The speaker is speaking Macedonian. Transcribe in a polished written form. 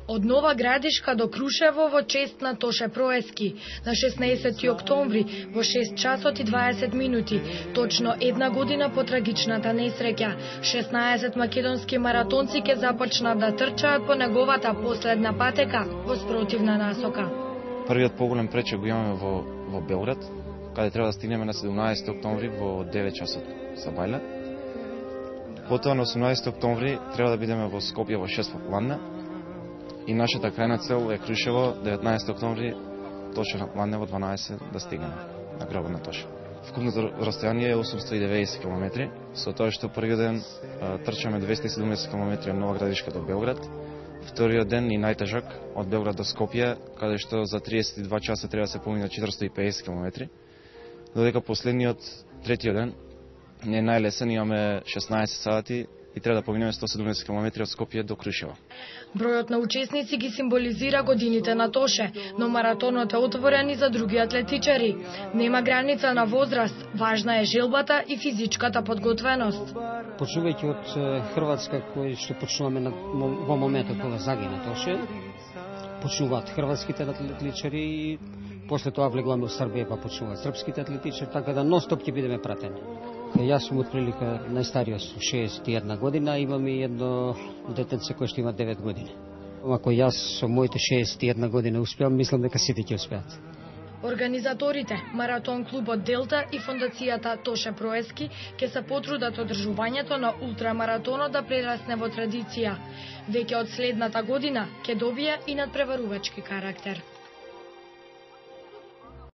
Од Нова Градишка до Крушево во чест на Тоше Проески на 16 октомври во 6 часот и 20 минути, точно една година по трагичната несреќа, 16 македонски маратонци ќе започнат да трчаат по неговата последна патека во спротивна насока. Првиот поголем пречек го имаме во Белград, каде треба да стигнеме на 17 октомври во 9 часот за Бајле. Потоа на 18 октомври треба да бидеме во Скопје во 6 попладне. И нашата крајна цел е Крушево, 19 октомври, точно попладне во 12 да стигнеме на гробот на Тоше. Вкупното растојание е 890 км, со тоа што првиот ден трчаме 270 км од Нова Градишка до Белград, вториот ден и најтежак од Белград до Скопје, каде што за 32 часа треба да се помине 450 км, додека последниот, третиот ден, не е најлесен, имаме 16 сати и треба да поминеме 170 км од Скопје до Крушево. Бројот на учесници ги символизира годините на Тоше, но маратонот е отворен и за други атлетичари. Нема граница на возраст, важна е желбата и физичката подготвеност. Почнувајќи од Хрватска, кој што почнуваме во моментот кога загина Тоше, почнуваат хрватските атлетичари и после тоа влегуваме во Србија, па почнуваат српските атлетичари, така да нон-стоп ќе бидеме пратени. Јас сум отприлика најстариот со 61 година, имам и едно детенце кој што има 9 години. Ако јас со моите 61 година успеам, мислам дека сите ќе успеат. Организаторите, Маратон клубот Делта и фондацијата Тоше Проески ќе се потрудат одржувањето на ултрамаратонот да прерасне во традиција. Веќе од следната година ќе добие и надпреварувачки карактер.